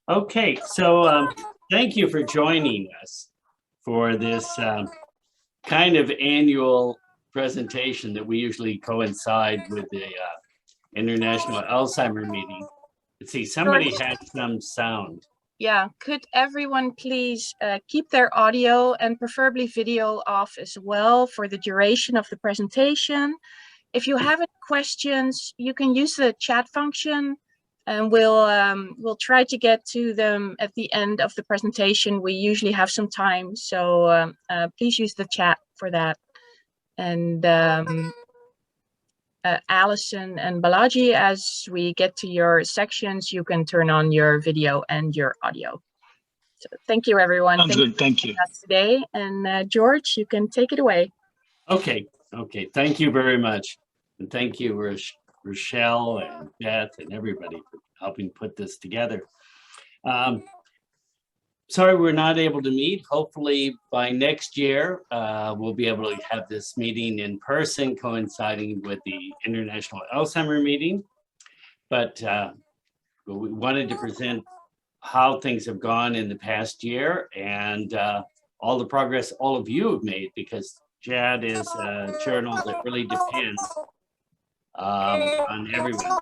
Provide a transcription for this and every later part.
Okay, so thank you for joining us for this kind of annual presentation that we usually coincide with the International Alzheimer meeting. Let's see, somebody had some sound. Yeah, could everyone please keep their audio and preferably video off as well for the duration of the presentation. If you have any questions, you can use the chat function and we'll try to get to them at the end of the presentation. We usually have some time, so please use the chat for that. And Alison and Balaji, as we get to your sections, you can turn on your video and your audio. So thank you, everyone. Thank you. Today, and George, you can take it away. Okay. Thank you very much, and thank you, Rochelle and Beth and everybody for helping put this together. Sorry we're not able to meet. Hopefully by next year, we'll be able to have this meeting in person coinciding with the International Alzheimer meeting. But we wanted to present how things have gone in the past year and all the progress all of you have made, because JAD is a journal that really depends on everyone.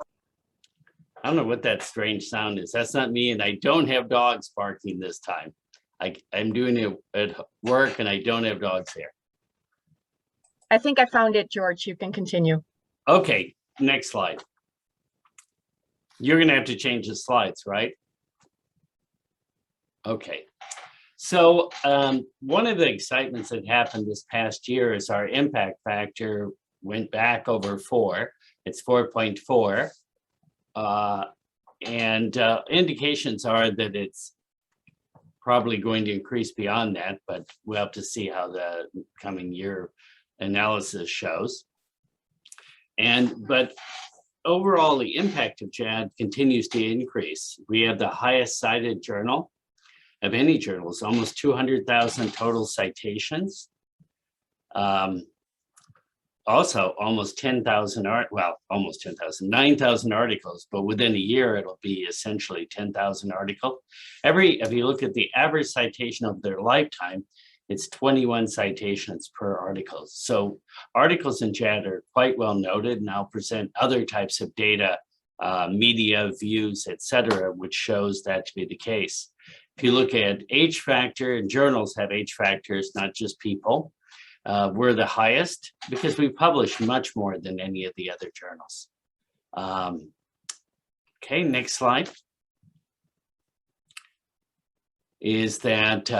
I don't know what that strange sound is. That's not me, and I don't have dogs barking this time. I'm doing it at work and I don't have dogs here. I think I found it, George. You can continue. Okay, next slide. You're gonna have to change the slides, right? Okay. So one of the excitements that happened this past year is our impact factor went back over 4. It's 4.4. And indications are that it's probably going to increase beyond that, but we'll have to see how the coming year analysis shows. But overall, the impact of JAD continues to increase. We have the highest cited journal of any journals, almost 200,000 total citations. Also almost 10,000 almost 10,000, 9,000 articles, but within a year it'll be essentially 10,000 articles. If you look at the average citation of their lifetime, it's 21 citations per article. So articles in JAD are quite well noted, and I'll present other types of data, media views, etc., which shows that to be the case. If you look at H factor, and journals have H factors, not just people. We're the highest because we publish much more than any of the other journals. Okay, next slide. Is that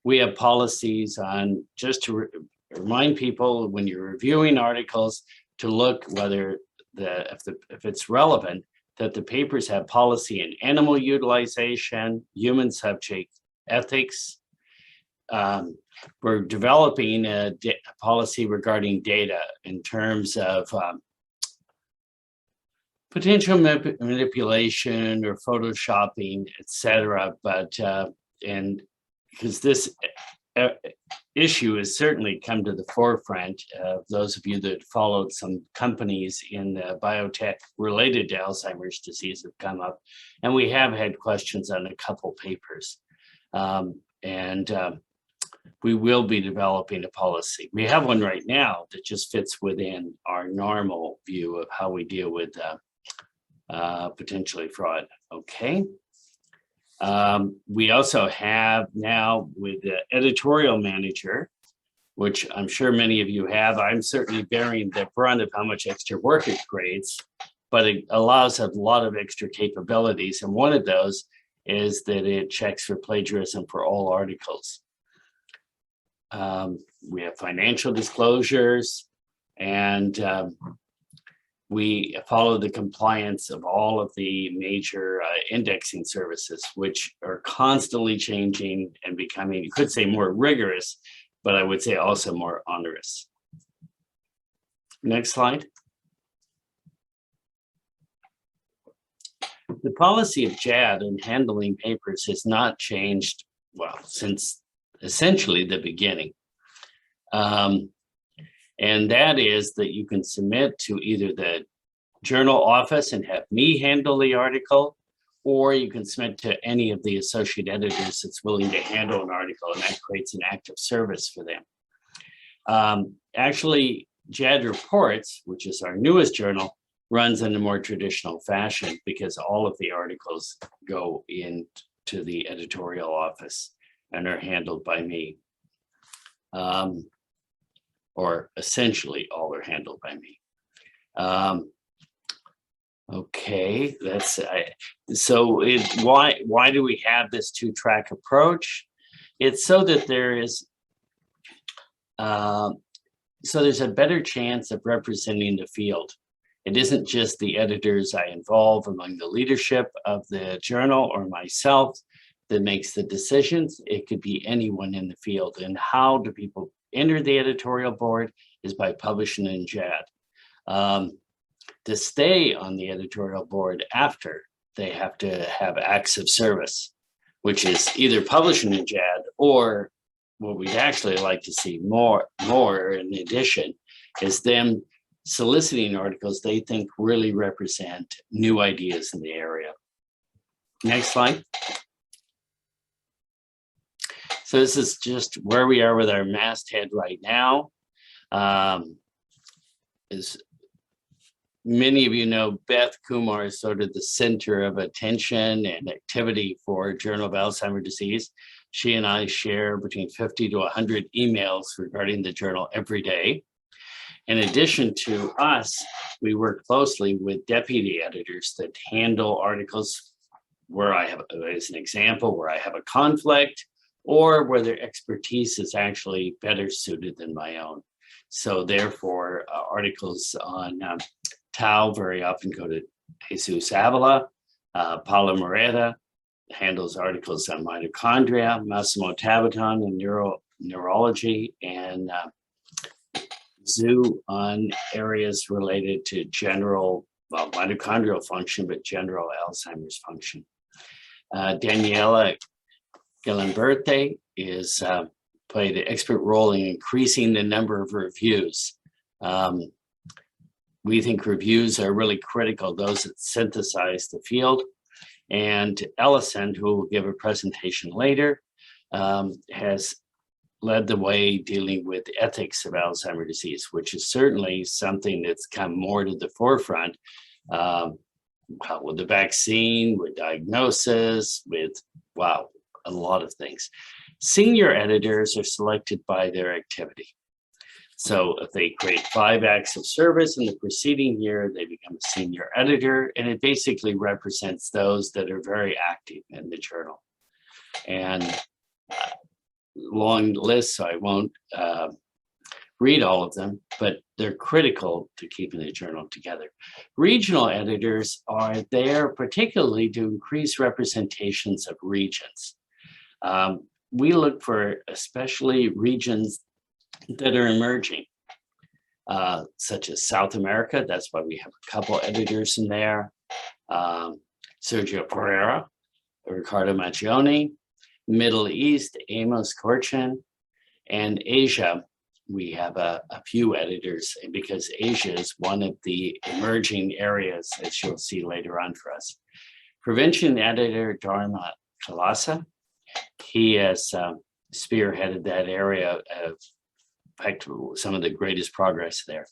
we have policies on, just to remind people when you're reviewing articles, to look whether if it's relevant, that the papers have policy in animal utilization, human subject ethics. We're developing a policy regarding data in terms of potential manipulation or photoshopping, etc. But and because this issue has certainly come to the forefront of those of you that followed some companies in the biotech related to Alzheimer's disease have come up, and we have had questions on a couple papers. We will be developing a policy. We have one right now that just fits within our normal view of how we deal with potentially fraud. Okay. We also have now with the editorial manager, which I'm sure many of you have. I'm certainly bearing the brunt of how much extra work it creates, but it allows a lot of extra capabilities. And one of those is that it checks for plagiarism for all articles. We have financial disclosures, and we follow the compliance of all of the major indexing services, which are constantly changing and becoming, you could say, more rigorous, but I would say also more onerous. Next slide. The policy of JAD in handling papers has not changed, well, since essentially the beginning. And that is that you can submit to either the journal office and have me handle the article, or you can submit to any of the associate editors that's willing to handle an article, and that creates an active service for them. Actually, JAD Reports, which is our newest journal, runs in a more traditional fashion because all of the articles go into the editorial office and are handled by me. Or essentially all are handled by me. Okay, why do we have this two-track approach? It's so that there's a better chance of representing the field. It isn't just the editors I involve among the leadership of the journal or myself that makes the decisions. It could be anyone in the field. And how do people enter the editorial board is by publishing in JAD. To stay on the editorial board after, they have to have acts of service, which is either publishing in JAD, or what we'd actually like to see more in addition is them soliciting articles they think really represent new ideas in the area. Next slide. So this is just where we are with our masthead right now. As many of you know, Beth Kumar is sort of the center of attention and activity for Journal of Alzheimer's Disease. She and I share between 50 to 100 emails regarding the journal every day. In addition to us, we work closely with deputy editors that handle articles where I have, as an example, where I have a conflict or where their expertise is actually better suited than my own. So therefore, articles on tau very often go to Jesus Avila. Paula Moreta handles articles on mitochondria, Massimo Tabaton in neurology, and Zoo on areas related to general, well, mitochondrial function, but general Alzheimer's function. Daniela Galimberti is played an expert role in increasing the number of reviews. We think reviews are really critical, those that synthesize the field. And Ellison, who will give a presentation later, has led the way dealing with ethics of Alzheimer's disease, which is certainly something that's come more to the forefront with the vaccine, with diagnosis, with, wow, a lot of things. Senior editors are selected by their activity. So if they create 5 acts of service in the preceding year, they become a senior editor, and it basically represents those that are very active in the journal. And long list, so I won't read all of them, but they're critical to keeping the journal together. Regional editors are there particularly to increase representations of regions. We look for especially regions that are emerging, such as South America. That's why we have a couple editors in there. Sergio Pereira, Ricardo Macchioni. Middle East, Amos Korchin, and Asia, we have a few editors because Asia is one of the emerging areas, as you'll see later on for us. Prevention editor Dharma Kalasa, he has spearheaded that area of, in fact, some of the greatest progress there.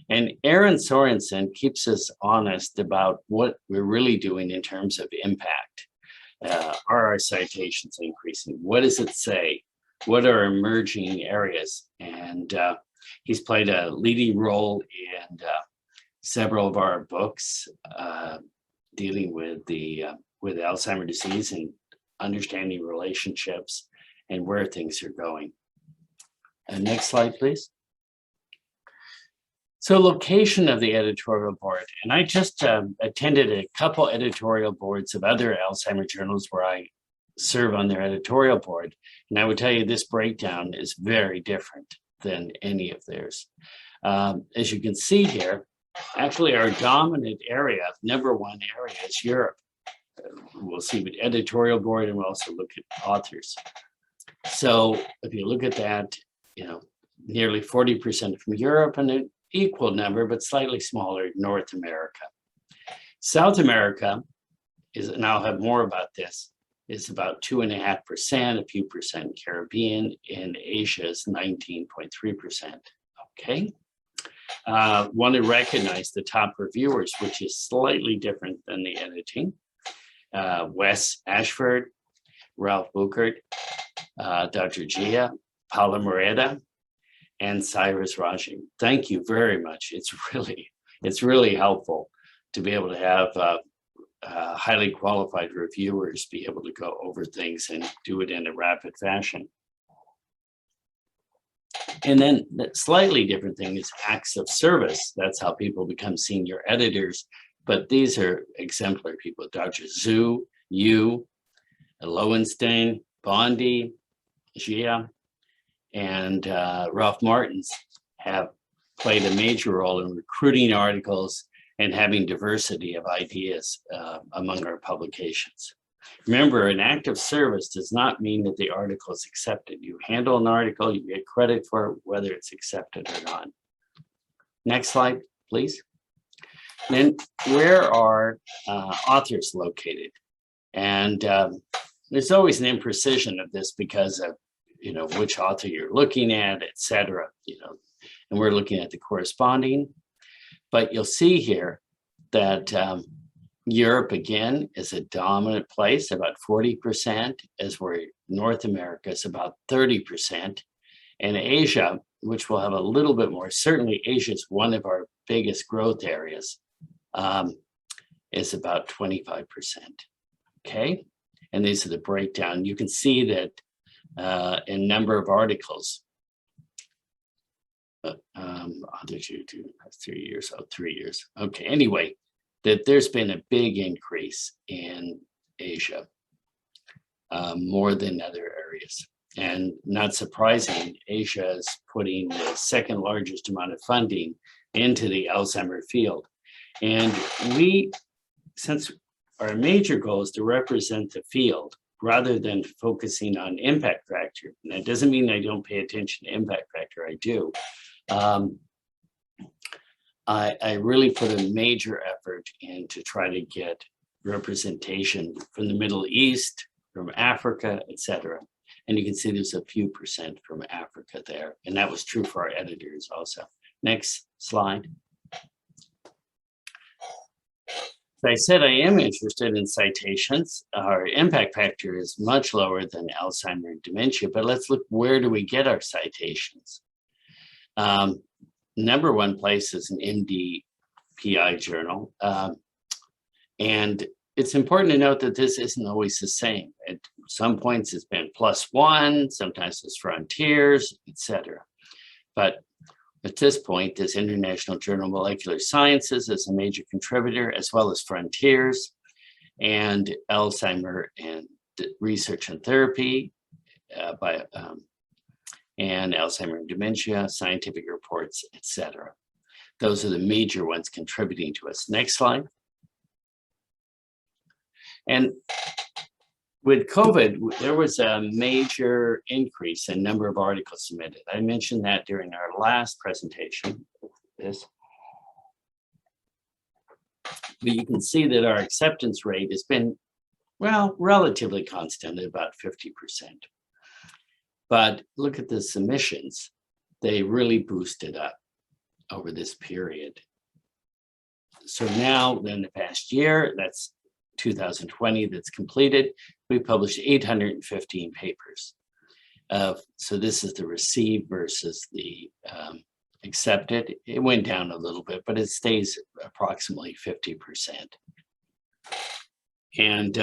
And Aaron Sorensen keeps us honest about what we're really doing in terms of impact. Are our citations increasing? What does it say? What are emerging areas? And he's played a leading role in several of our books dealing with with Alzheimer's disease and understanding relationships and where things are going. Next slide, please. So location of the editorial board, and I just attended a couple editorial boards of other Alzheimer's journals where I serve on their editorial board. And I would tell you this breakdown is very different than any of theirs. As you can see here, actually our dominant area, #1 area is Europe. We'll see with editorial board, and we'll also look at authors. So if you look at that, nearly 40% from Europe, and an equal number, but slightly smaller, North America. South America is, and I'll have more about this, is about 2.5%, a few percent Caribbean, and Asia is 19.3%. Okay. Want to recognize the top reviewers, which is slightly different than the editing. Wes Ashford, Ralph Buchert, Dr. Gia, Paula Moreta, and Cyrus Rajing. Thank you very much. It's really helpful to be able to have highly qualified reviewers be able to go over things and do it in a rapid fashion. And then the slightly different thing is acts of service. That's how people become senior editors. But these are exemplary people. Dr. Zhu, Yu, Lowenstein, Bondi, Gia, and Ralph Martins have played a major role in recruiting articles and having diversity of ideas among our publications. Remember, an act of service does not mean that the article is accepted. You handle an article, you get credit for it, whether it's accepted or not. Next slide, please. Then, where are authors located? And there's always an imprecision of this because of, which author you're looking at, et cetera, and we're looking at the corresponding. But you'll see here that Europe, again, is a dominant place, about 40%, as where North America is about 30%. And Asia, which will have a little bit more, certainly Asia is one of our biggest growth areas, is about 25%. Okay, and these are the breakdown. You can see that in number of articles, other 3 years, 3 years. Okay, anyway, that there's been a big increase in Asia, more than other areas. And not surprising, Asia is putting the second largest amount of funding into the Alzheimer field. And we, since our major goal is to represent the field rather than focusing on impact factor, and that doesn't mean I don't pay attention to impact factor, I do. I really put a major effort in to try to get representation from the Middle East, from Africa, et cetera. And you can see there's a few percent from Africa there. And that was true for our editors also. Next slide. As I said, I am interested in citations. Our impact factor is much lower than Alzheimer and dementia, but let's look, where do we get our citations? Number one place is an MD-PI journal. And it's important to note that this isn't always the same. At some points it's been +1, sometimes it's Frontiers, etc. But at this point, this International Journal of Molecular Sciences is a major contributor, as well as Frontiers and Alzheimer and Research and Therapy and Alzheimer and Dementia, Scientific Reports, etc. Those are the major ones contributing to us. Next slide. And with COVID, there was a major increase in number of articles submitted. I mentioned that during our last presentation. But you can see that our acceptance rate has been, well, relatively constant at about 50%. But look at the submissions. They really boosted up over this period. So now, in the past year, that's 2020 that's completed, we published 815 papers. So this is the received versus the accepted. It went down a little bit, but it stays approximately 50%. And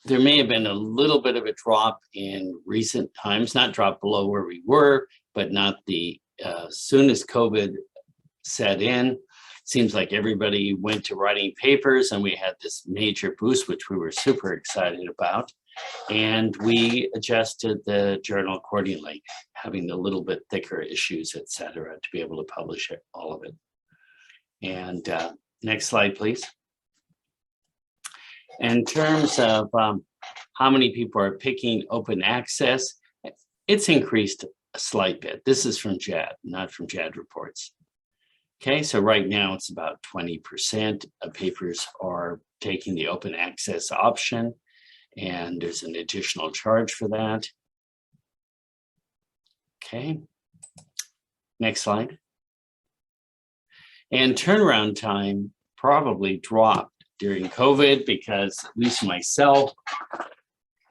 there may have been a little bit of a drop in recent times, not drop below where we were, but not the, soon as COVID set in, seems like everybody went to writing papers and we had this major boost, which we were super excited about. And we adjusted the journal accordingly, having a little bit thicker issues, et cetera, to be able to publish it, all of it. And next slide, please. In terms of how many people are picking open access, it's increased a slight bit. This is from JAD, not from JAD reports. Okay, so right now it's about 20% of papers are taking the open access option, and there's an additional charge for that. Okay, next slide. And turnaround time probably dropped during COVID because, at least myself, I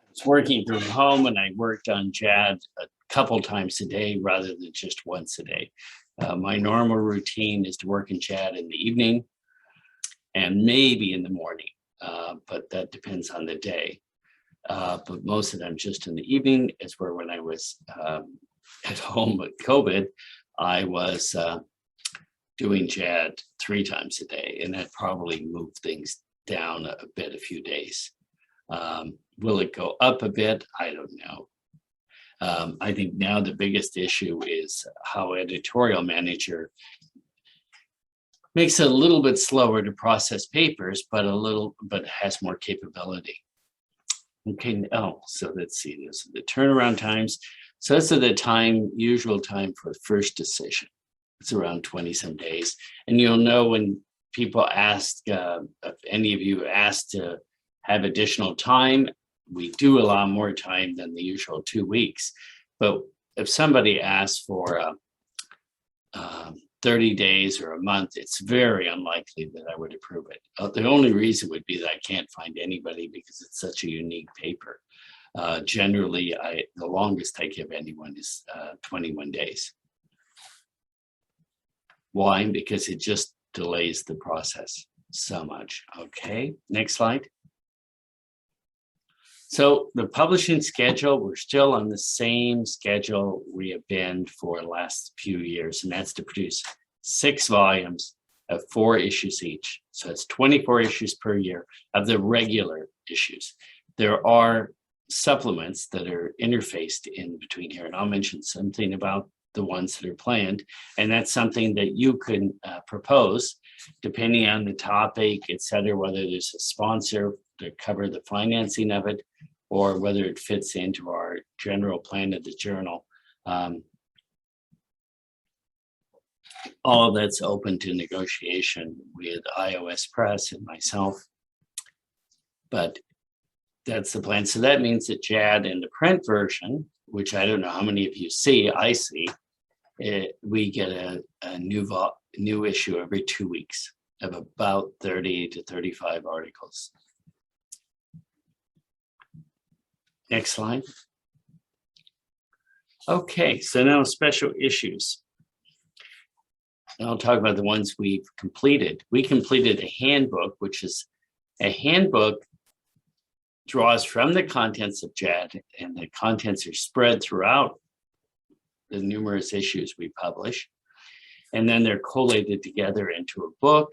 was working from home and I worked on JAD a couple times a day rather than just once a day. My normal routine is to work in JAD in the evening and maybe in the morning, but that depends on the day. But most of them just in the evening is where, when I was at home with COVID, I was doing JAD 3 times a day, and that probably moved things down a bit, a few days. Will it go up a bit? I don't know. I think now the biggest issue is how editorial manager makes it a little bit slower to process papers, but has more capability. Okay, so let's see, this is the turnaround times. So this is the usual time for first decision. It's around 20 some days. And you'll know when people ask, if any of you asked to have additional time, we do allow more time than the usual 2 weeks. But if somebody asks for 30 days or a month, it's very unlikely that I would approve it. The only reason would be that I can't find anybody because it's such a unique paper. Generally, the longest I give anyone is 21 days. Why? Because it just delays the process so much. Okay, next slide. So the publishing schedule, we're still on the same schedule we have been for the last few years, and that's to produce 6 volumes of 4 issues each. So it's 24 issues per year of the regular issues. There are supplements that are interfaced in between here, and I'll mention something about the ones that are planned, and that's something that you can propose depending on the topic, etc., whether there's a sponsor to cover the financing of it, or whether it fits into our general plan of the journal. All of that's open to negotiation with iOS Press and myself, but that's the plan. So that means that JAD in the print version, which I don't know how many of you see, I see, we get a new issue every 2 weeks of about 30 to 35 articles. Next slide. Okay, so now special issues. And I'll talk about the ones we've completed. We completed a handbook, which is a handbook draws from the contents of JAD, and the contents are spread throughout the numerous issues we publish. And then they're collated together into a book.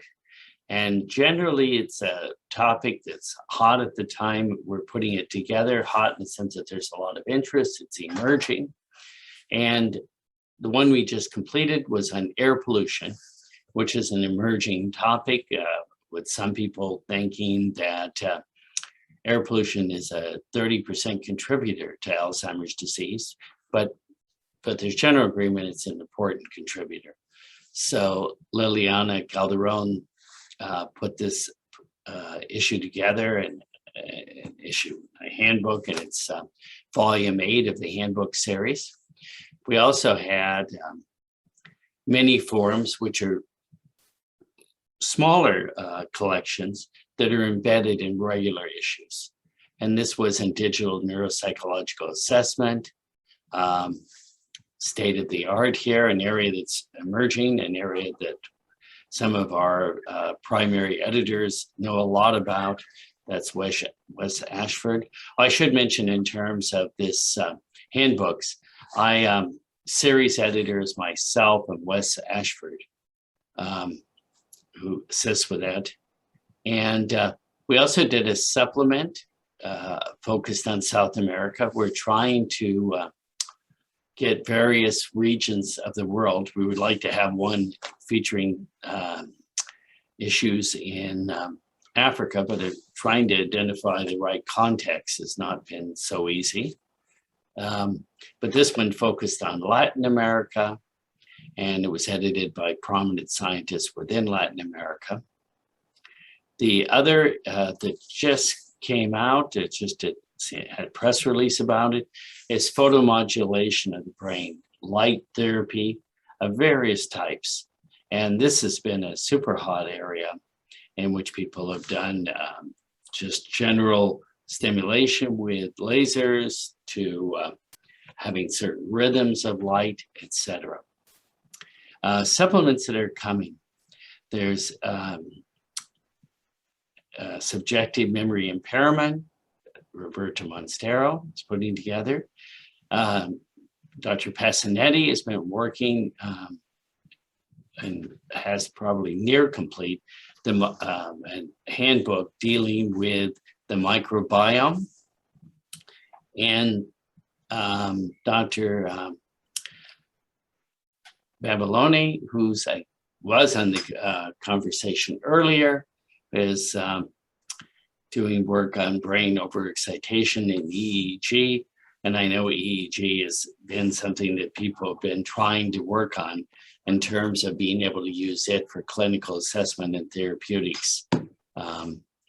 And generally it's a topic that's hot at the time we're putting it together, hot in the sense that there's a lot of interest, it's emerging. And the one we just completed was on air pollution, which is an emerging topic, with some people thinking that air pollution is a 30% contributor to Alzheimer's disease, but there's general agreement it's an important contributor. So Liliana Calderon put this issue together and issue a handbook, and it's volume 8 of the handbook series. We also had mini forums, which are smaller collections that are embedded in regular issues. And this was in digital neuropsychological assessment, state of the art here, an area that's emerging, an area that some of our primary editors know a lot about. That's Wes Ashford. I should mention in terms of this handbooks, I series editors myself and Wes Ashford, who assists with that. And we also did a supplement focused on South America. We're trying to get various regions of the world. We would like to have one featuring issues in Africa, but trying to identify the right context has not been so easy. But this one focused on Latin America, and it was edited by prominent scientists within Latin America. The other that just came out, it had a press release about it, is photomodulation of the brain, light therapy of various types. And this has been a super hot area in which people have done just general stimulation with lasers to having certain rhythms of light, etc. Supplements that are coming. There's subjective memory impairment, Roberto Monstero is putting together. Dr. Passanetti has been working and has probably near complete a handbook dealing with the microbiome. And Dr. Babiloni, was on the conversation earlier, is doing work on brain overexcitation in EEG. And I know EEG has been something that people have been trying to work on in terms of being able to use it for clinical assessment and therapeutics,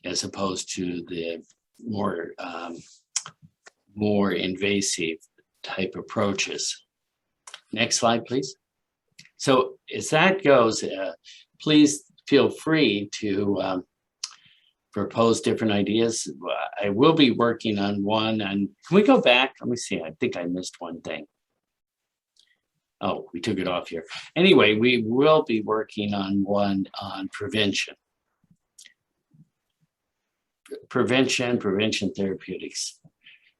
as opposed to the more invasive type approaches. Next slide, please. So as that goes, please feel free to propose different ideas. I will be working on one, and can we go back? Let me see, I think I missed one thing. Oh, we took it off here. Anyway, we will be working on one on prevention. Prevention therapeutics.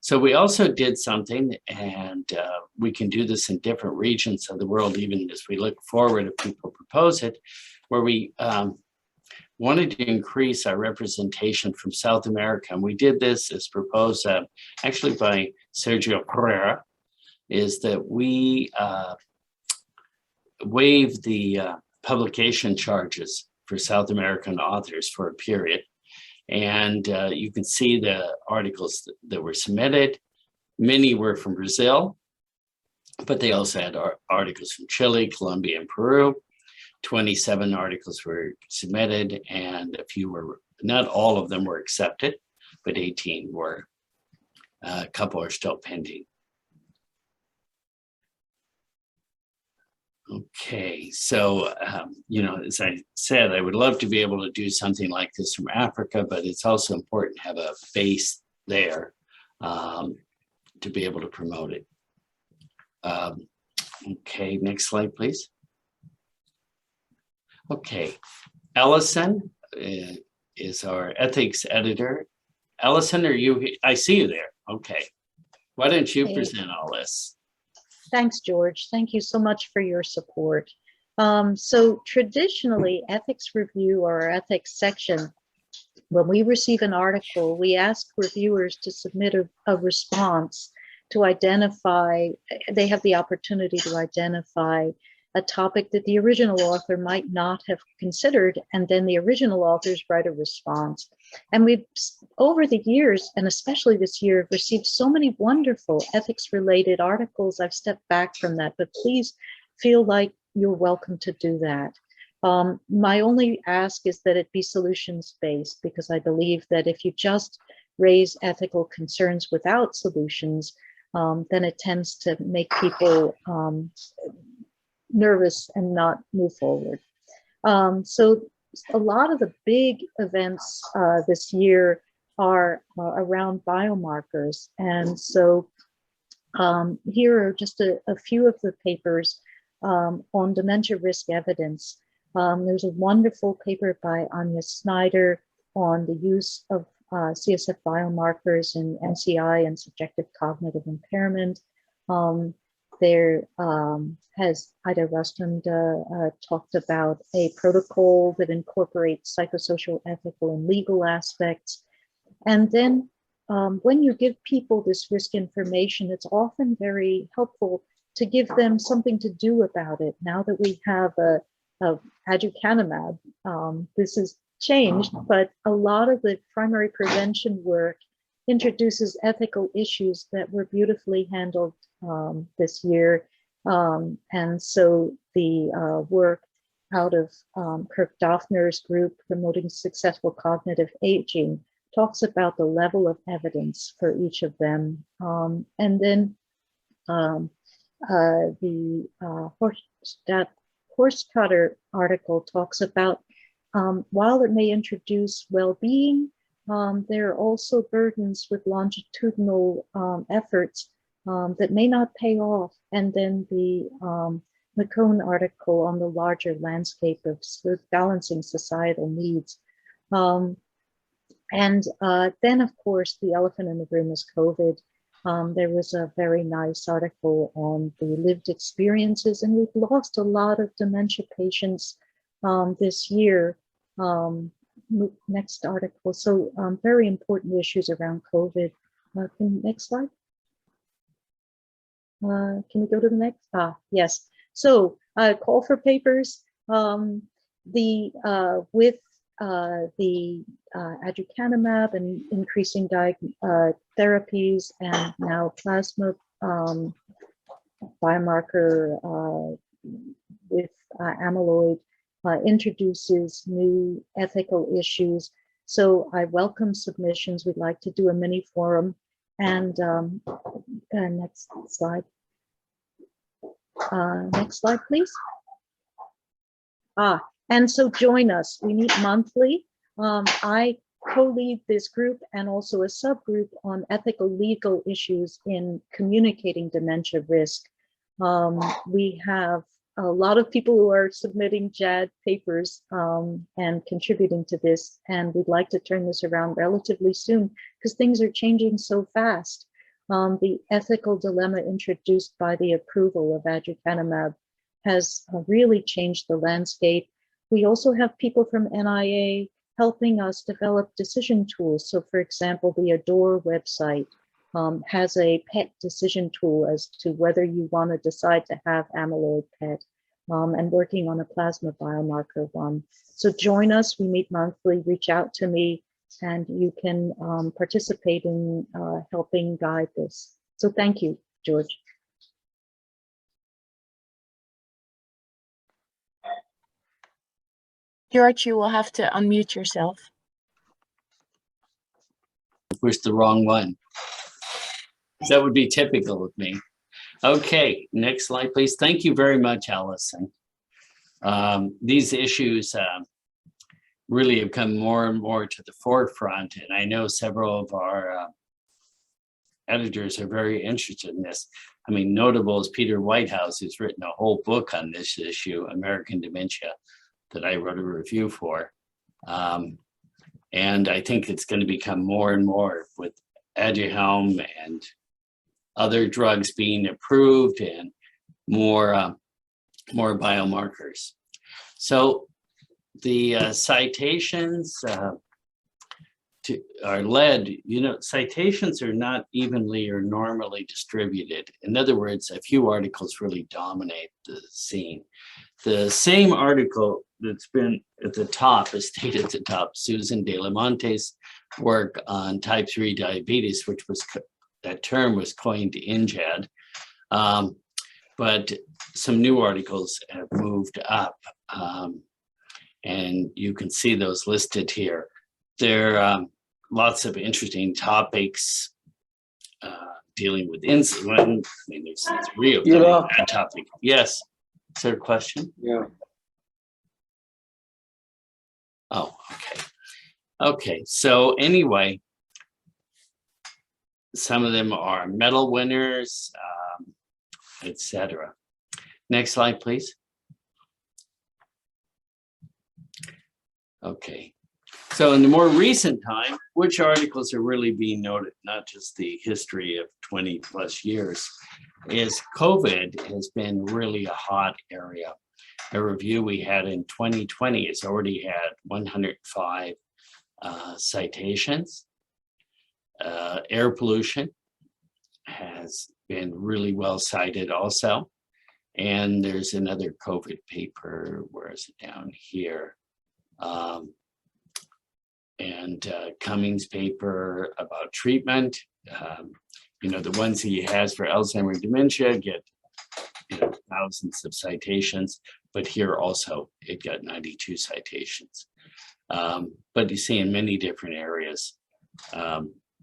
So we also did something, and we can do this in different regions of the world, even as we look forward if people propose it, where we wanted to increase our representation from South America. And we did this as proposed actually by Sergio Pereira, is that we waive the publication charges for South American authors for a period. And you can see the articles that were submitted. Many were from Brazil, but they also had articles from Chile, Colombia, and Peru. 27 articles were submitted, and a few were, not all of them were accepted, but 18 were. A couple are still pending. Okay, so, as I said, I would love to be able to do something like this from Africa, but it's also important to have a base there to be able to promote it. Okay, next slide, please. Okay, Allison is our ethics editor. Allison, I see you there. Okay, why don't you present all this? Thanks, George. Thank you so much for your support. So traditionally, ethics review, or our ethics section, when we receive an article, we ask reviewers to submit a response to identify, they have the opportunity to identify a topic that the original author might not have considered, and then the original authors write a response. And we've, over the years, and especially this year, received so many wonderful ethics-related articles. I've stepped back from that, but please feel like you're welcome to do that. My only ask is that it be solutions-based, because I believe that if you just raise ethical concerns without solutions, then it tends to make people nervous and not move forward. So a lot of the big events this year are around biomarkers. And so here are just a few of the papers on dementia risk evidence. There's a wonderful paper by Anya Snyder on the use of CSF biomarkers in MCI and subjective cognitive impairment. There has Ida Rustund talked about a protocol that incorporates psychosocial, ethical, and legal aspects. And then when you give people this risk information, it's often very helpful to give them something to do about it. Now that we have a aducanumab, this has changed, but a lot of the primary prevention work introduces ethical issues that were beautifully handled this year. And so the work out of Kirk Doffner's group, Promoting Successful Cognitive Aging, talks about the level of evidence for each of them. And then the Horsecutter article talks about while it may introduce well-being, there are also burdens with longitudinal efforts that may not pay off. And then the McCone article on the larger landscape of balancing societal needs. And then, of course, the elephant in the room is COVID. There was a very nice article on the lived experiences, and we've lost a lot of dementia patients this year. Next article. So very important issues around COVID. Next slide. Can we go to the next? Yes. So call for papers. With the aducanumab and increasing therapies, and now plasma biomarker with amyloid introduces new ethical issues. So I welcome submissions. We'd like to do a mini forum. And next slide. Next slide, please. And so join us. We meet monthly. I co-lead this group and also a subgroup on ethical legal issues in communicating dementia risk. We have a lot of people who are submitting JAD papers and contributing to this, and we'd like to turn this around relatively soon because things are changing so fast. The ethical dilemma introduced by the approval of aducanumab has really changed the landscape. We also have people from NIA helping us develop decision tools. So for example, the ADORE website has a PET decision tool as to whether you want to decide to have amyloid PET, and working on a plasma biomarker one. So join us, we meet monthly, reach out to me, and you can participate in helping guide this. So thank you, George. George, you will have to unmute yourself. Pushed the wrong one. That would be typical of me. Okay, next slide, please. Thank you very much, Allison. These issues really have come more and more to the forefront, and I know several of our editors are very interested in this. I mean, notable is Peter Whitehouse, who's written a whole book on this issue, American Dementia, that I wrote a review for. And I think it's going to become more and more with Aduhelm and other drugs being approved and more biomarkers. So the citations are led, citations are not evenly or normally distributed. In other words, a few articles really dominate the scene. The same article that's been at the top, is stated at the top, Susan De La Monte's work on type 3 diabetes, which was, that term was coined in JAD. But some new articles have moved up, and you can see those listed here. There are lots of interesting topics dealing with insulin. I mean, there's 3 of them on that topic. Yes, is there a question? Yeah. Oh, okay. Okay, so anyway, some of them are medal winners, etc. Next slide, please. Okay, so in the more recent time, which articles are really being noted, not just the history of 20 plus years, is COVID has been really a hot area. A review we had in 2020 has already had 105 citations. Air pollution has been really well cited also. And there's another COVID paper, where is it, down here? Cummings paper about treatment. The ones he has for Alzheimer's dementia get thousands of citations, but here also it got 92 citations. But you see in many different areas,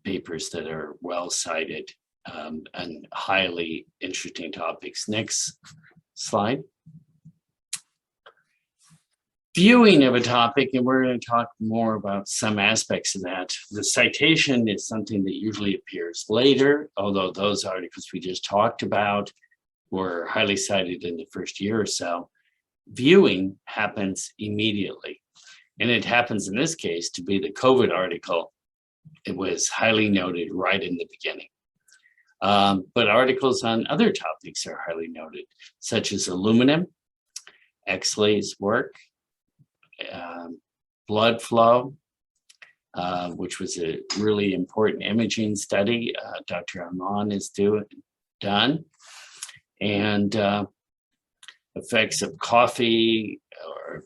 papers that are well cited and highly interesting topics. Next slide. Viewing of a topic, and we're going to talk more about some aspects of that. The citation is something that usually appears later, although those articles we just talked about were highly cited in the first year or so. Viewing happens immediately, and it happens in this case to be the COVID article. It was highly noted right in the beginning. But articles on other topics are highly noted, such as aluminum, Exley's work, blood flow, which was a really important imaging study Dr. Aman has done, and effects of coffee, or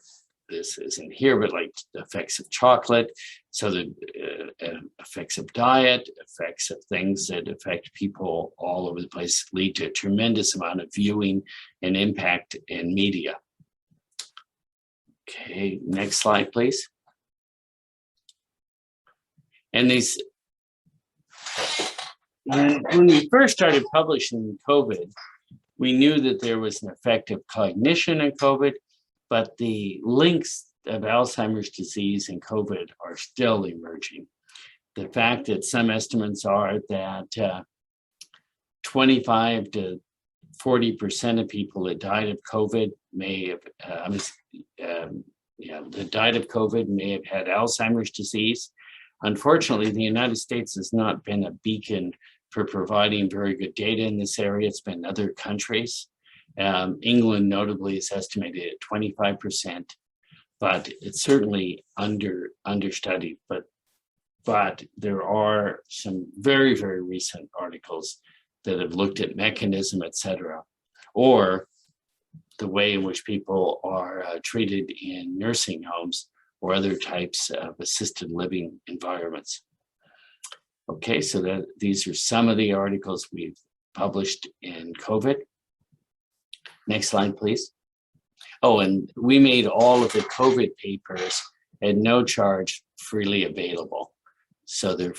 this isn't here, but like the effects of chocolate. So the effects of diet, effects of things that affect people all over the place, lead to a tremendous amount of viewing and impact in media. Okay, next slide, please. And these, when we first started publishing COVID, we knew that there was an effect of cognition in COVID, but the links of Alzheimer's disease and COVID are still emerging. The fact that some estimates are that 25 to 40% of people that died of COVID may have, that died of COVID may have had Alzheimer's disease. Unfortunately, the United States has not been a beacon for providing very good data in this area. It's been other countries. England notably is estimated at 25%, but it's certainly understudied. But there are some very, very recent articles that have looked at mechanism, et cetera, or the way in which people are treated in nursing homes or other types of assisted living environments. Okay, so these are some of the articles we've published in COVID. Next slide, please. Oh, and we made all of the COVID papers at no charge freely available. So they're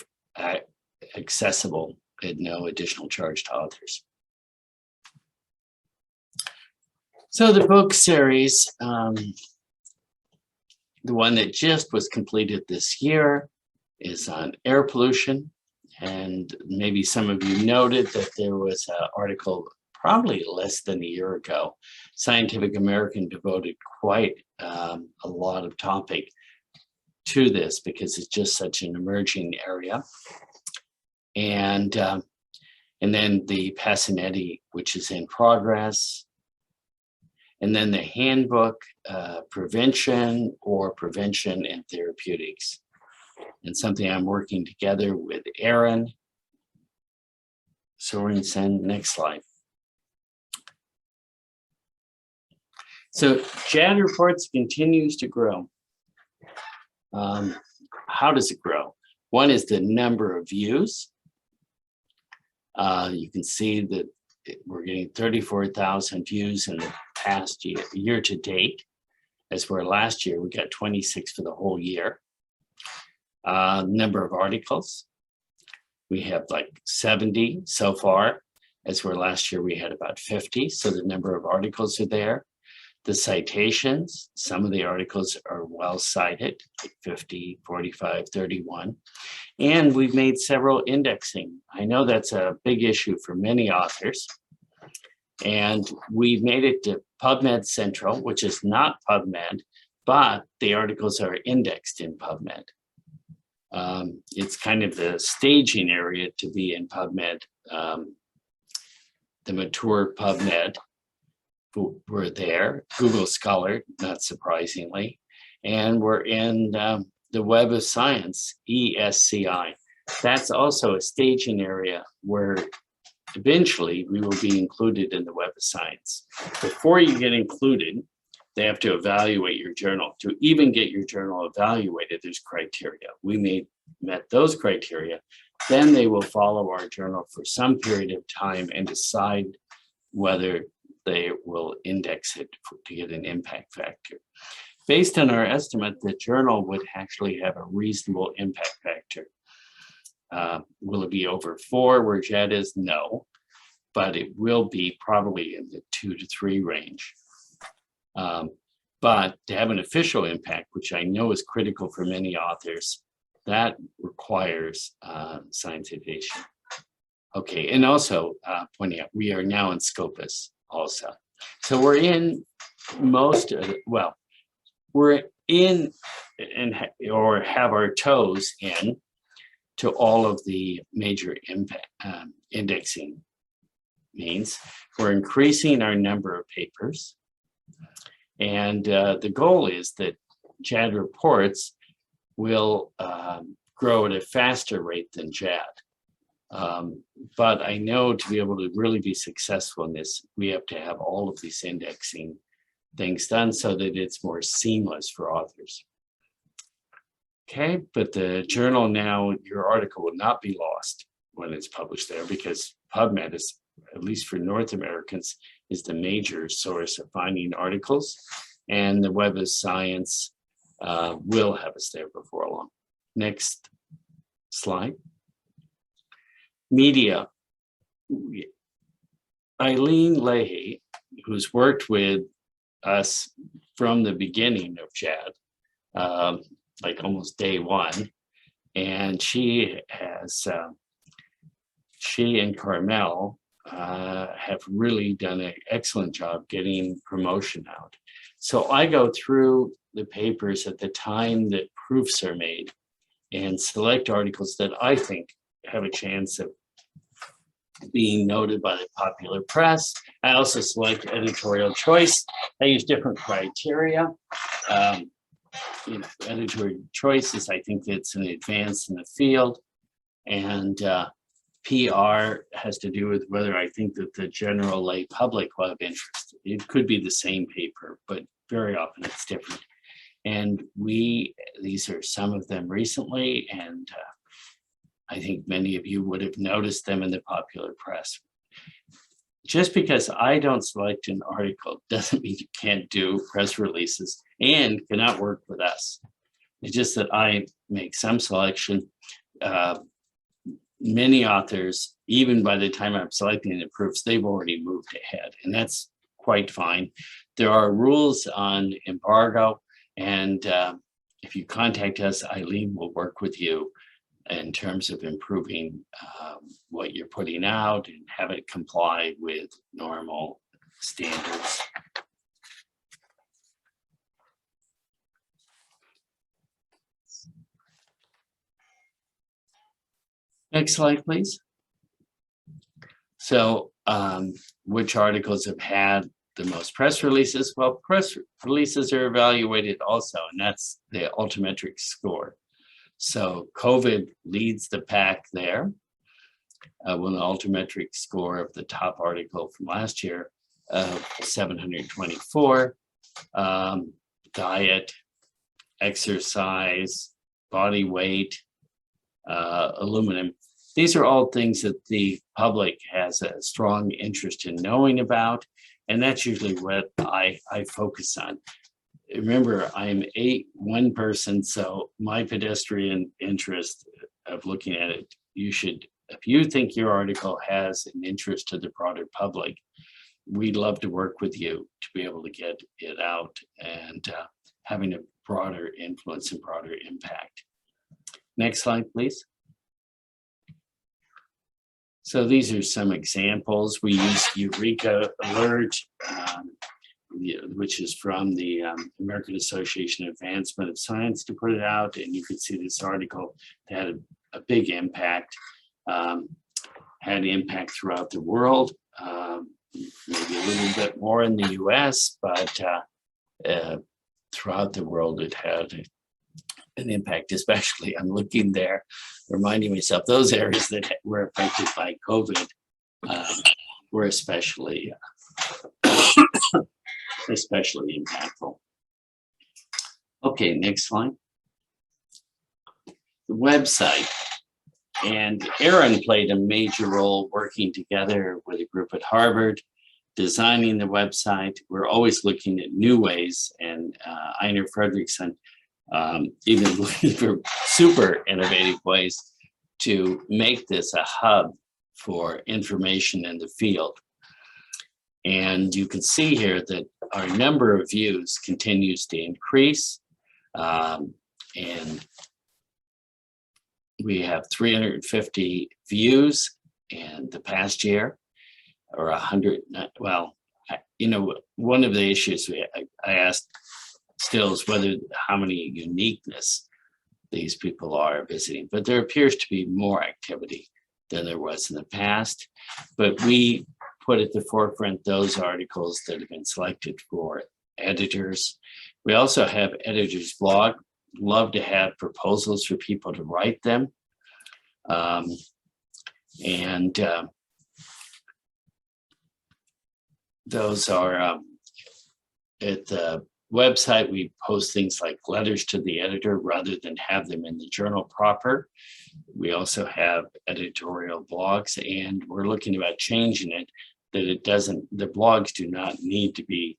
accessible at no additional charge to authors. So the book series, the one that just was completed this year, is on air pollution. And maybe some of you noted that there was an article probably less than a year ago. Scientific American devoted quite a lot of topic to this because it's just such an emerging area. And then the Passanetti, which is in progress. And then the handbook, prevention and therapeutics. And something I'm working together with Aaron Sorensen. Next slide. So JAD Reports continues to grow. How does it grow? One is the number of views. You can see that we're getting 34,000 views in the past year to date, as where last year we got 26 for the whole year. Number of articles, we have like 70 so far, as where last year we had about 50. So the number of articles are there. The citations, some of the articles are well cited, like 50, 45, 31. And we've made several indexing. I know that's a big issue for many authors. And we've made it to PubMed Central, which is not PubMed, but the articles are indexed in PubMed. It's kind of the staging area to be in PubMed, the mature PubMed. We're there, Google Scholar, not surprisingly, and we're in the Web of Science, ESCI. That's also a staging area where eventually we will be included in the Web of Science. Before you get included, they have to evaluate your journal. To even get your journal evaluated, there's criteria. We met those criteria. Then they will follow our journal for some period of time and decide whether they will index it to get an impact factor. Based on our estimate, the journal would actually have a reasonable impact factor. Will it be over 4 where JAD is? No, but it will be probably in the 2 to 3 range. But to have an official impact, which I know is critical for many authors, that requires scientization. Okay, and also pointing out, we are now in Scopus also. So we're in most of it, well, we're in and or have our toes in to all of the major impact indexing means. We're increasing our number of papers. And the goal is that JAD reports will grow at a faster rate than JAD. But I know to be able to really be successful in this, we have to have all of these indexing things done so that it's more seamless for authors. Okay, but the journal now, your article will not be lost when it's published there, because PubMed is, at least for North Americans, is the major source of finding articles, and the Web of Science will have us there before long. Next slide. Media. Eileen Leahy, who's worked with us from the beginning of JAD, like almost day one, and she and Carmel have really done an excellent job getting promotion out. So I go through the papers at the time that proofs are made and select articles that I think have a chance of being noted by the popular press. I also select editorial choice. I use different criteria. Editorial choices, I think it's an advance in the field. And PR has to do with whether I think that the general lay public will have interest. It could be the same paper, but very often it's different. And these are some of them recently, and I think many of you would have noticed them in the popular press. Just because I don't select an article doesn't mean you can't do press releases and cannot work with us. It's just that I make some selection. Many authors, even by the time I'm selecting the proofs, they've already moved ahead, and that's quite fine. There are rules on embargo, and if you contact us, Eileen will work with you in terms of improving what you're putting out and have it comply with normal standards. Next slide, please. So which articles have had the most press releases? Well, press releases are evaluated also, and that's the Altimetric score. So COVID leads the pack there with an Altimetric score of the top article from last year of 724. Diet, exercise, body weight, aluminum. These are all things that the public has a strong interest in knowing about, and that's usually what I focus on. Remember, I'm one person, so my pedestrian interest of looking at it, you should, if you think your article has an interest to the broader public, we'd love to work with you to be able to get it out and having a broader influence and broader impact. Next slide, please. So these are some examples. We use Eureka Alert, which is from the American Association of Advancement of Science, to put it out. And you can see this article had a big impact, had impact throughout the world, maybe a little bit more in the US, but throughout the world it had an impact, especially I'm looking there, reminding myself those areas that were affected by COVID were especially impactful. Okay, next slide. The website. And Aaron played a major role working together with a group at Harvard designing the website. We're always looking at new ways, and Einar Fredriksson even looking for super innovative ways to make this a hub for information in the field. And you can see here that our number of views continues to increase. And we have 350 views in the past year, or 100, well, you know, one of the issues I asked still is how many uniqueness these people are visiting, but there appears to be more activity than there was in the past. But we put at the forefront those articles that have been selected for editors. We also have editors blog. Love to have proposals for people to write them. Those are at the website. We post things like letters to the editor rather than have them in the journal proper. We also have editorial blogs, and we're looking about changing it that the blogs do not need to be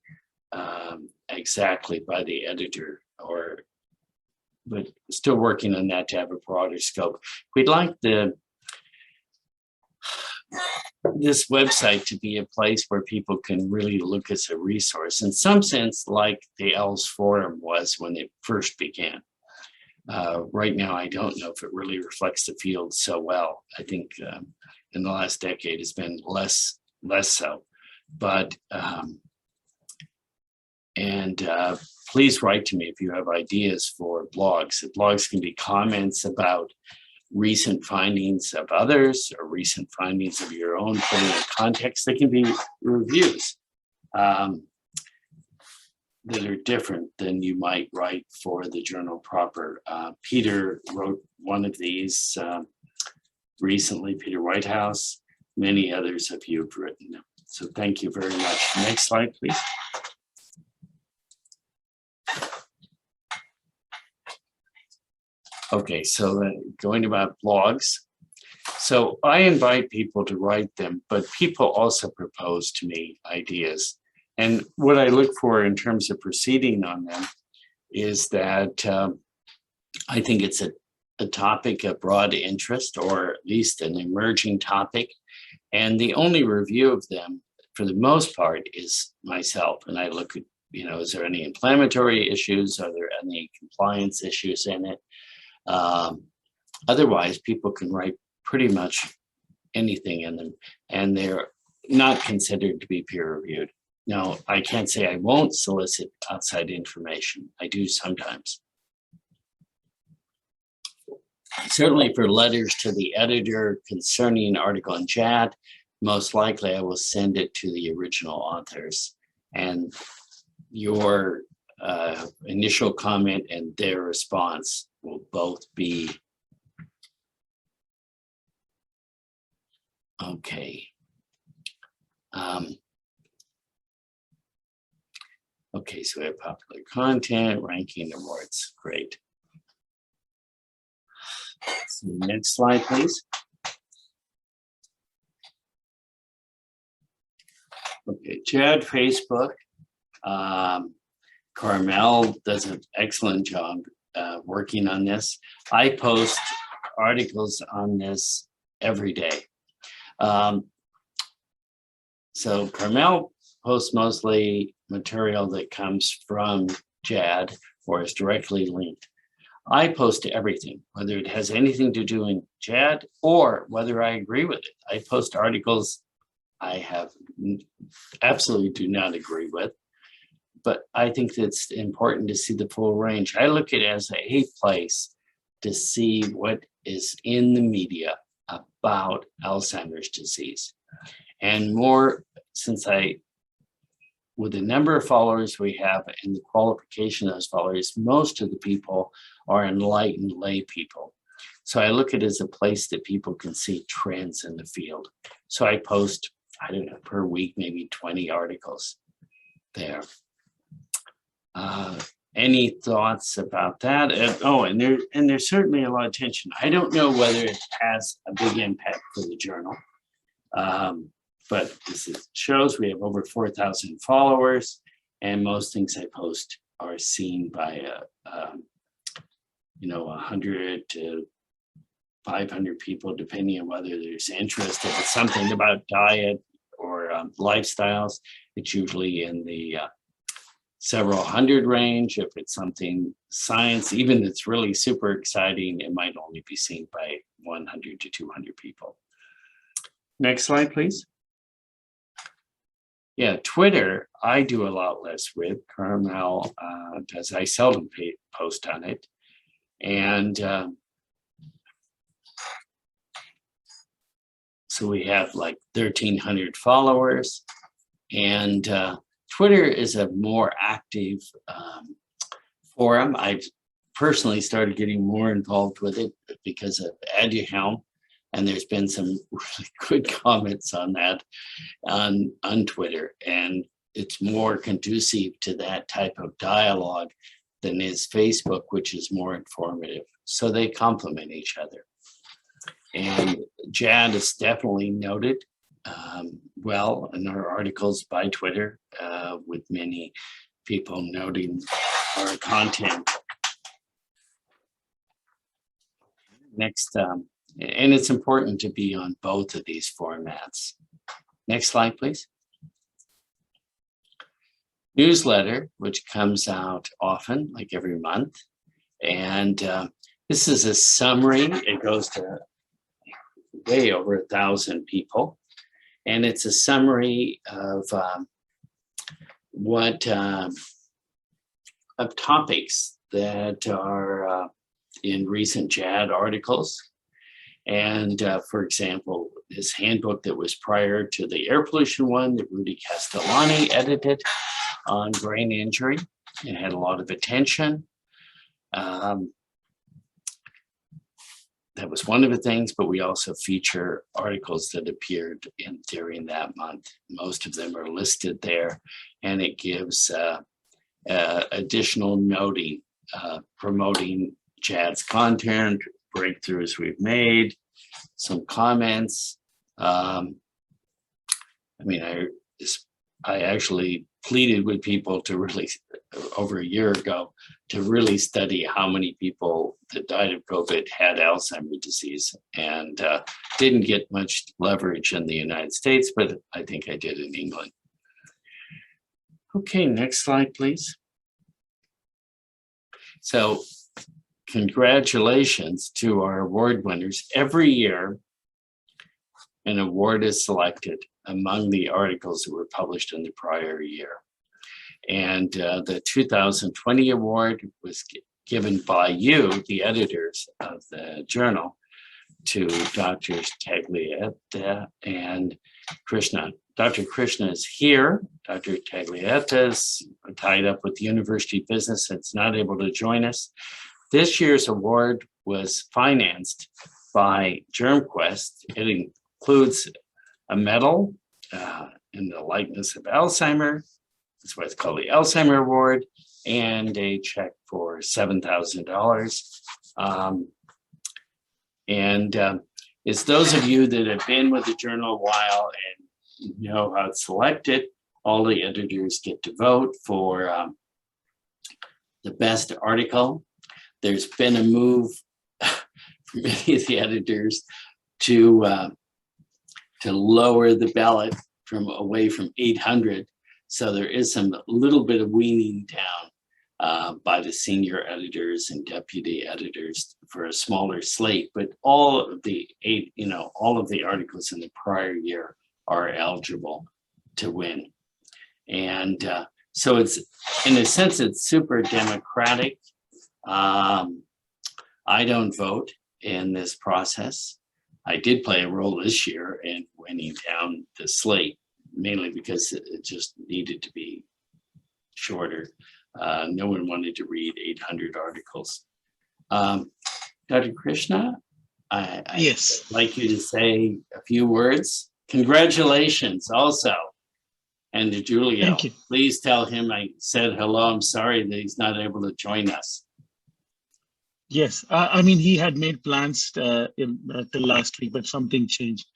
exactly by the editor, but still working on that to have a broader scope. We'd like this website to be a place where people can really look as a resource, in some sense, like the ELS Forum was when it first began. Right now, I don't know if it really reflects the field so well. I think in the last decade it's been less so. But please write to me if you have ideas for blogs. Blogs can be comments about recent findings of others or recent findings of your own, putting in context. They can be reviews that are different than you might write for the journal proper. Peter wrote one of these recently, Peter Whitehouse. Many others of you have written them. So thank you very much. Next slide, please. Okay, so then going about blogs. So I invite people to write them, but people also propose to me ideas. And what I look for in terms of proceeding on them is that I think it's a topic of broad interest, or at least an emerging topic. And the only review of them, for the most part, is myself. And I look at, you know, is there any inflammatory issues? Are there any compliance issues in it? Otherwise, people can write pretty much anything in them, and they're not considered to be peer reviewed. Now, I can't say I won't solicit outside information. I do sometimes. Certainly for letters to the editor concerning an article in JAD, most likely I will send it to the original authors, and your initial comment and their response will both be okay. Okay, so we have popular content, ranking awards, great. So next slide, please. Okay, JAD Facebook. Carmel does an excellent job working on this. I post articles on this every day. So Carmel posts mostly material that comes from JAD or is directly linked. I post everything, whether it has anything to do in JAD or whether I agree with it. I post articles I have absolutely do not agree with, but I think it's important to see the full range. I look at it as a place to see what is in the media about Alzheimer's disease. And more, since with the number of followers we have and the qualification of those followers, most of the people are enlightened lay people. So I look at it as a place that people can see trends in the field. So I post, I don't know, per week, maybe 20 articles there. Any thoughts about that? And there's certainly a lot of tension. I don't know whether it has a big impact for the journal. but this shows we have over 4,000 followers, and most things I post are seen by 100 to 500 people, depending on whether there's interest. If it's something about diet or lifestyles, it's usually in the several hundred range. If it's something science, even that's really super exciting, it might only be seen by 100 to 200 people. Next slide, please. Yeah, Twitter, I do a lot less with. Carmel does. I seldom post on it. And so we have like 1,300 followers. And Twitter is a more active forum. I've personally started getting more involved with it because of Helm, and there's been some really good comments on that on Twitter, and it's more conducive to that type of dialogue than is Facebook, which is more informative. So they complement each other. And JAD is definitely noted well in our articles by Twitter, with many people noting our content. Next, and it's important to be on both of these formats. Next slide, please. Newsletter, which comes out often, like every month. And this is a summary. It goes to way over 1,000 people. And it's a summary of of topics that are in recent JAD articles. And for example, this handbook that was prior to the air pollution one that Rudy Castellani edited on brain injury, and had a lot of attention. That was one of the things, but we also feature articles that appeared during that month. Most of them are listed there, and it gives additional noting, promoting JAD's content, breakthroughs we've made, some comments. I actually pleaded with people to really, over a year ago, to really study how many people that died of COVID had Alzheimer's disease, and didn't get much leverage in the United States, but I think I did in England. Okay, next slide, please. So congratulations to our award winners. Every year, an award is selected among the articles that were published in the prior year. And the 2020 award was given by you, the editors of the journal, to Drs. Taglietta and Krishna. Dr. Krishna is here. Dr. Taglietta is tied up with the University of Business. It's not able to join us. This year's award was financed by GermQuest. It includes a medal in the likeness of Alzheimer. That's why it's called the Alzheimer Award, and a check for $7,000. It's those of you that have been with the journal a while and know how it's selected. All the editors get to vote for the best article. There's been a move for many of the editors to lower the ballot away from 800. So there is some little bit of weaning down by the senior editors and deputy editors for a smaller slate, but all of the articles in the prior year are eligible to win. And so it's, in a sense, it's super democratic. I don't vote in this process. I did play a role this year in winning down the slate, mainly because it just needed to be shorter. No one wanted to read 800 articles. Dr. Krishna, Yes. I'd like you to say a few words. Congratulations also. And to Julio, Thank you. Please tell him I said hello. I'm sorry that he's not able to join us. Yes, I mean, he had made plans till last week, but something changed.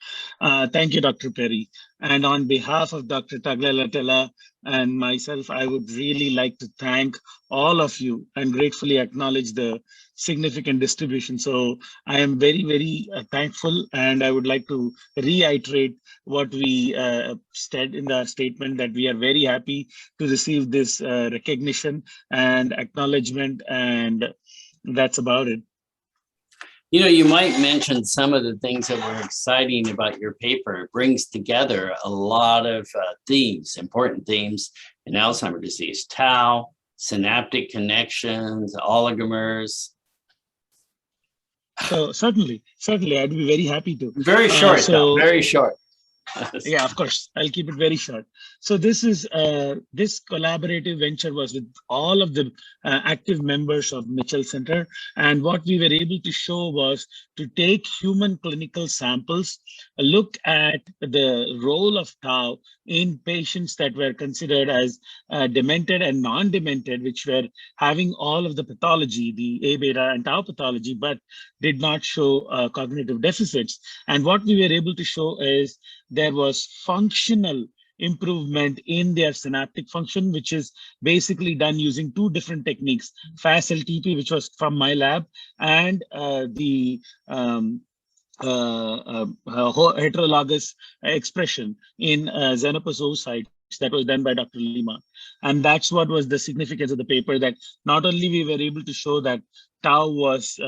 Thank you, Dr. Perry. And on behalf of Dr. Taglalatela and myself, I would really like to thank all of you and gratefully acknowledge the significant distribution. So I am very, very thankful, and I would like to reiterate what we said in the statement, that we are very happy to receive this recognition and acknowledgement, and that's about it. You know, you might mention some of the things that were exciting about your paper. It brings together a lot of themes, important themes in Alzheimer's disease: tau, synaptic connections, oligomers. So certainly, I'd be very happy to. Very short, though, very short. Yeah, of course, I'll keep it very short. So this collaborative venture was with all of the active members of Mitchell Center. And what we were able to show was to take human clinical samples, look at the role of tau in patients that were considered as demented and non-demented, which were having all of the pathology, the A beta and tau pathology, but did not show cognitive deficits. And what we were able to show is there was functional improvement in their synaptic function, which is basically done using two different techniques: FAST-LTP, which was from my lab, and the heterologous expression in Xenopus oocytes that was done by Dr. Lima. And that's what was the significance of the paper, that not only we were able to show that tau was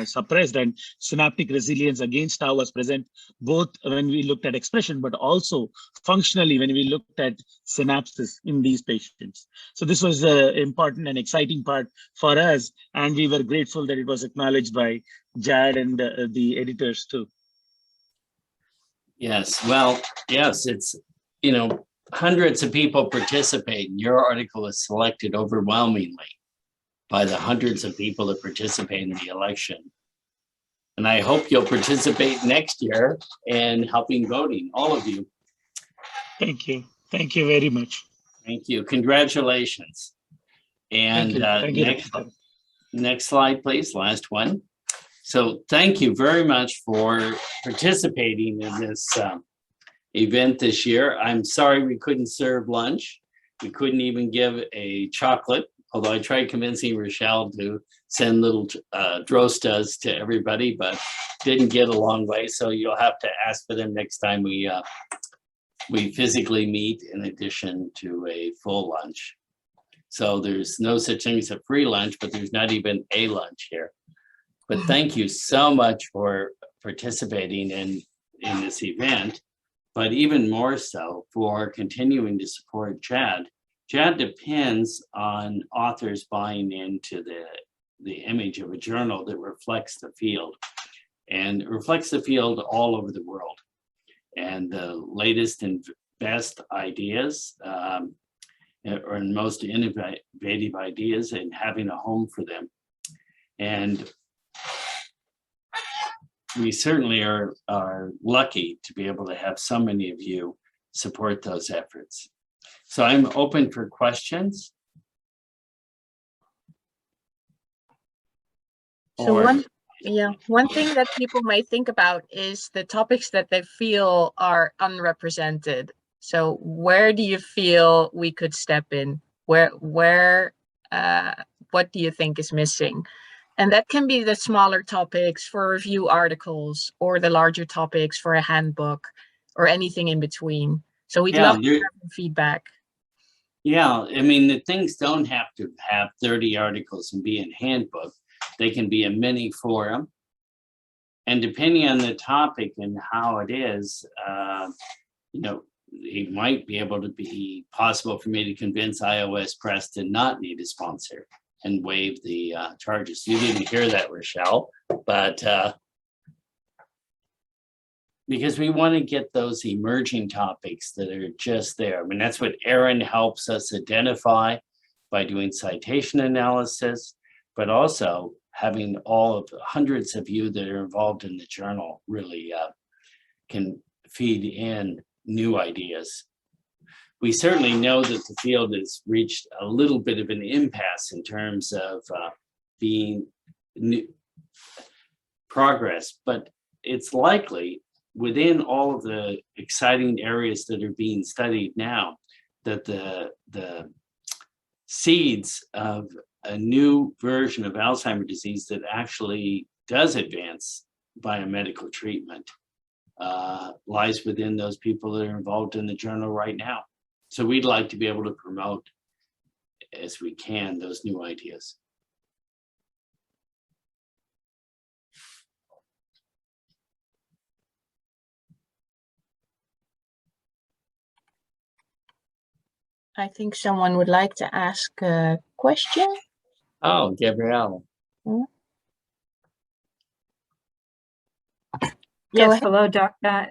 suppressed and synaptic resilience against tau was present, both when we looked at expression, but also functionally when we looked at synapses in these patients. So this was the important and exciting part for us, and we were grateful that it was acknowledged by JAD and the editors too. Yes, well, yes, it's, you know, hundreds of people participate, and your article is selected overwhelmingly by the hundreds of people that participate in the election. And I hope you'll participate next year in helping voting, all of you. Thank you. Thank you very much. Thank you. Congratulations. And Thank you. Next slide, please. Last one. So thank you very much for participating in this event this year. I'm sorry we couldn't serve lunch. We couldn't even give a chocolate, although I tried convincing Rochelle to send little drostas to everybody, but didn't get a long way. So you'll have to ask for them next time we physically meet, in addition to a full lunch. So there's no such thing as a free lunch, but there's not even a lunch here. But thank you so much for participating in this event, but even more so for continuing to support JAD. JAD depends on authors buying into the image of a journal that reflects the field, and it reflects the field all over the world. And the latest and best ideas, or most innovative ideas, and having a home for them. And we certainly are lucky to be able to have so many of you support those efforts. So I'm open for questions. So one thing that people may think about is the topics that they feel are unrepresented. So where do you feel we could step in? What do you think is missing? And that can be the smaller topics for review articles, or the larger topics for a handbook, or anything in between. So we'd love to have feedback. Yeah, I mean, the things don't have to have 30 articles and be in handbook. They can be a mini forum. And depending on the topic and how it is, you know, it might be able to be possible for me to convince iOS Press to not need a sponsor and waive the charges. You didn't hear that, Rochelle, but because we want to get those emerging topics that are just there. I mean, that's what Aaron helps us identify by doing citation analysis, but also having all of hundreds of you that are involved in the journal really can feed in new ideas. We certainly know that the field has reached a little bit of an impasse in terms of being progress, but it's likely within all of the exciting areas that are being studied now that the seeds of a new version of Alzheimer's disease that actually does advance biomedical treatment lies within those people that are involved in the journal right now. So we'd like to be able to promote as we can those new ideas. I think someone would like to ask a question. Oh, Gabrielle. Go Yes, ahead. hello,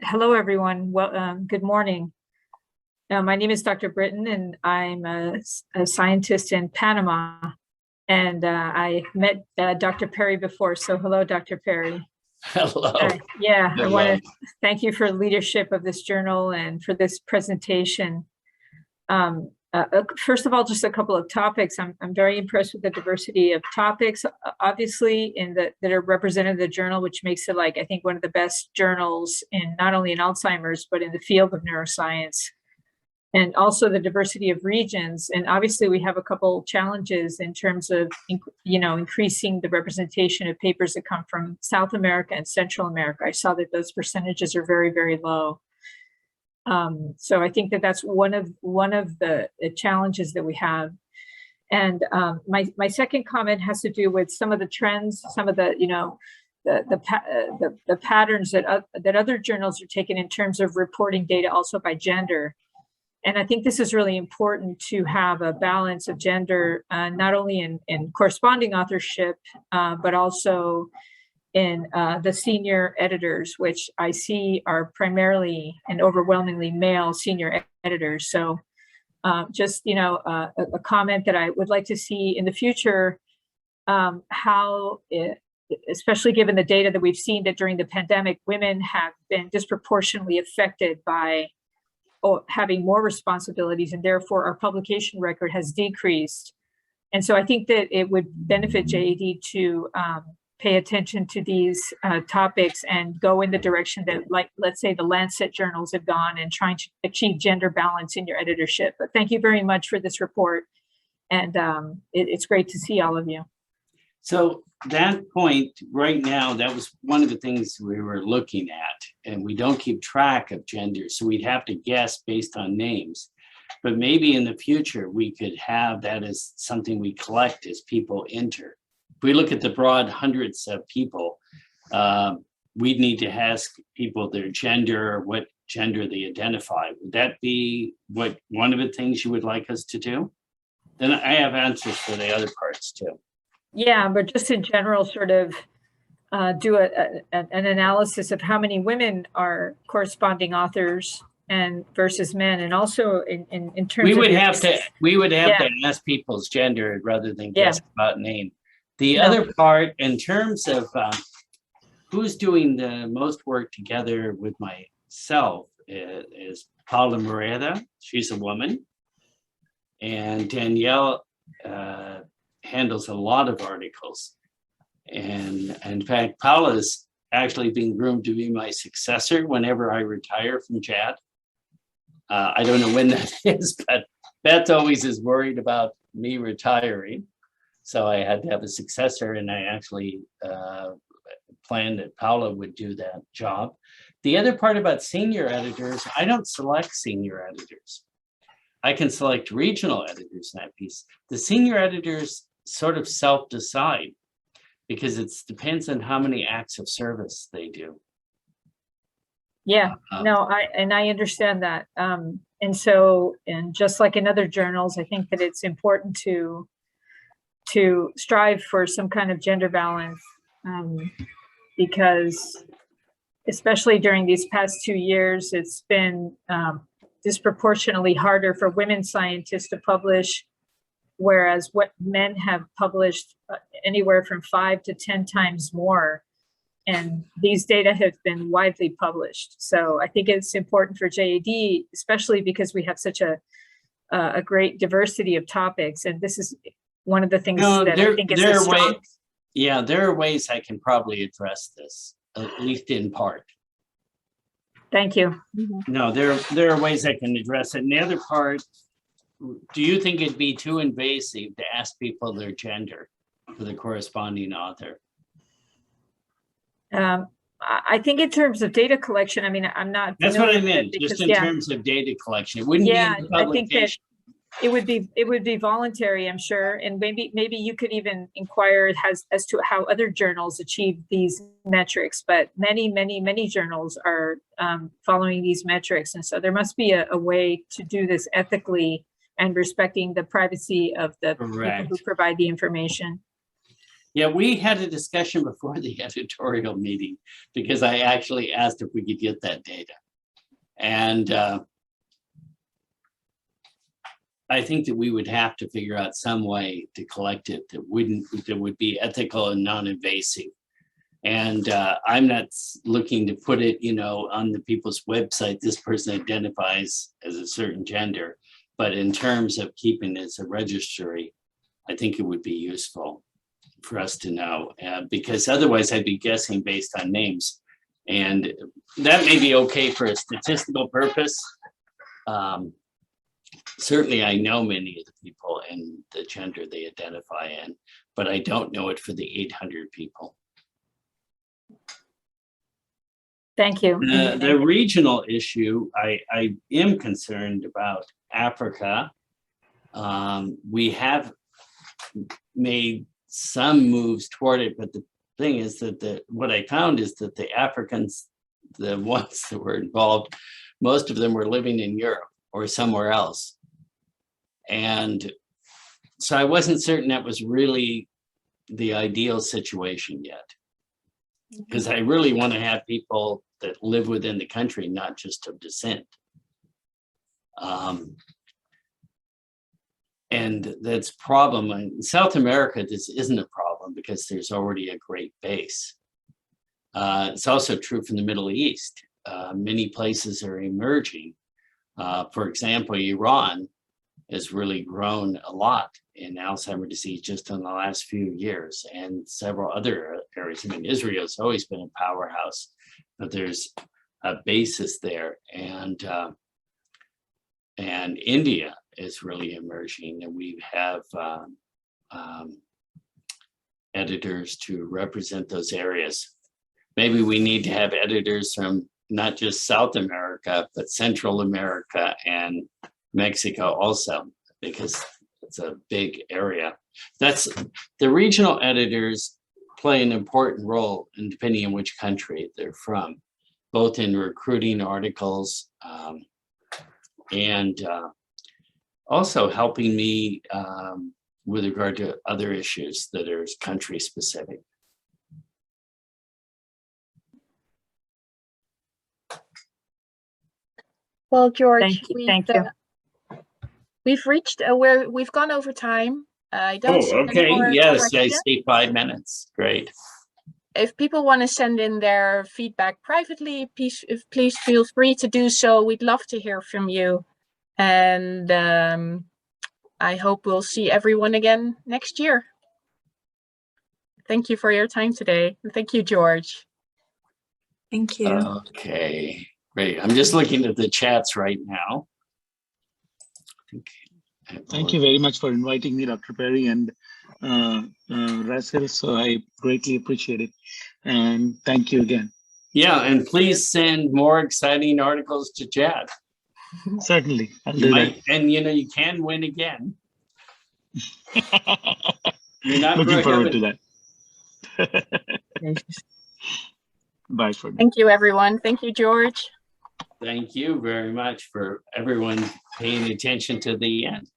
hello, everyone. Well, good morning. My name is Dr. Britton, and I'm a scientist in Panama. And I met Dr. Perry before, so hello, Dr. Perry. Hello. Yeah, Hello. I want to thank you for leadership of this journal and for this presentation. First of all, just a couple of topics. I'm very impressed with the diversity of topics, obviously, that are represented in the journal, which makes it, like, I think, one of the best journals in not only in Alzheimer's, but in the field of neuroscience. And also the diversity of regions. And obviously we have a couple challenges in terms of, increasing the representation of papers that come from South America and Central America. I saw that those percentages are very, very low. So I think that that's one of the challenges that we have. And my second comment has to do with some of the trends, some of the, the patterns that other journals are taking in terms of reporting data also by gender. And I think this is really important to have a balance of gender, not only in corresponding authorship, but also in the senior editors, which I see are primarily and overwhelmingly male senior editors. So just, a comment that I would like to see in the future, especially given the data that we've seen that during the pandemic, women have been disproportionately affected by having more responsibilities, and therefore our publication record has decreased. And so I think that it would benefit JAD to pay attention to these topics and go in the direction that, like, let's say the Lancet journals have gone and trying to achieve gender balance in your editorship. But thank you very much for this report. And it's great to see all of you. So that point right now, that was one of the things we were looking at, and we don't keep track of gender. So we'd have to guess based on names, but maybe in the future we could have that as something we collect as people enter. If we look at the broad hundreds of people, we'd need to ask people their gender, what gender they identify. Would that be one of the things you would like us to do? Then I have answers for the other parts too. Yeah, but just in general, sort of do an analysis of how many women are corresponding authors and versus men, and also in terms we of would have to ask people's gender rather than guess about name. The other part, in terms of who's doing the most work together with myself, is Paula Moreda. She's a woman, and Danielle handles a lot of articles. And in fact, Paula's actually being groomed to be my successor whenever I retire from JAD. I don't know when that is, but Beth always is worried about me retiring. So I had to have a successor, and I actually planned that Paula would do that job. The other part about senior editors, I don't select senior editors. I can select regional editors in that piece. The senior editors sort of self-decide because it depends on how many acts of service they do. Yeah, no, I understand that. And so, and just like in other journals, I think that it's important to strive for some kind of gender balance, because especially during these past 2 years, it's been disproportionately harder for women scientists to publish, whereas what men have published anywhere from 5 to 10 times more. And these data have been widely published. So I think it's important for JAD, especially because we have such a great diversity of topics. And this is one of the things that I think is a strong. Yeah, there are ways I can probably address this, at least in part. Thank you. No, there are ways I can address it. And the other part, do you think it'd be too invasive to ask people their gender for the corresponding author? I think in terms of data collection, I mean, I'm not. That's what I familiar with it meant, just because, in terms of data collection. It wouldn't be in the I think that publication. it would be voluntary, I'm sure, and maybe you could even inquire as to how other journals achieve these metrics. But many journals are following these metrics, and so there must be a way to do this ethically and respecting the privacy of the people who provide the information. Yeah, we had a discussion before the editorial meeting because I actually asked if we could get that data. And I think that we would have to figure out some way to collect it that would be ethical and non-invasive. And I'm not looking to put it, you know, on the people's website, this person identifies as a certain gender, but in terms of keeping it as a registry, I think it would be useful for us to know, because otherwise I'd be guessing based on names. And that may be okay for a statistical purpose. Certainly I know many of the people and the gender they identify in, but I don't know it for the 800 people. Thank you. The regional issue, I am concerned about Africa. We have made some moves toward it, but the thing is that what I found is that the Africans, the ones that were involved, most of them were living in Europe or somewhere else. And so I wasn't certain that was really the ideal situation yet, because I really want to have people that live within the country, not just of descent. And that's a problem. In South America, this isn't a problem because there's already a great base. It's also true from the Middle East. Many places are emerging. For example, Iran has really grown a lot in Alzheimer's disease just in the last few years, and several other areas. I mean, Israel's always been a powerhouse, but there's a basis there, and India is really emerging, and we have editors to represent those areas. Maybe we need to have editors from not just South America, but Central America and Mexico also, because it's a big area. That's the regional editors play an important role, and depending on which country they're from, both in recruiting articles and also helping me with regard to other issues that are country specific. Well, George, Thank you. We've reached where we've gone over time. I don't see any Okay. more Yes, I questions. see 5 minutes. Great. If people want to send in their feedback privately, please feel free to do so. We'd love to hear from you. And I hope we'll see everyone again next year. Thank you for your time today. Thank you, George. Thank you. Okay, great. I'm just looking at the chats right now. Thank you very much for inviting me, Dr. Perry and Russell. So I greatly appreciate it. And thank you again. Yeah, and please send more exciting articles to JAD. Certainly, I'll do that. And you know, you can win again. You're not Looking forward to that. Bye for now. Thank you, everyone. Thank you, George. Thank you very much for everyone paying attention to the end.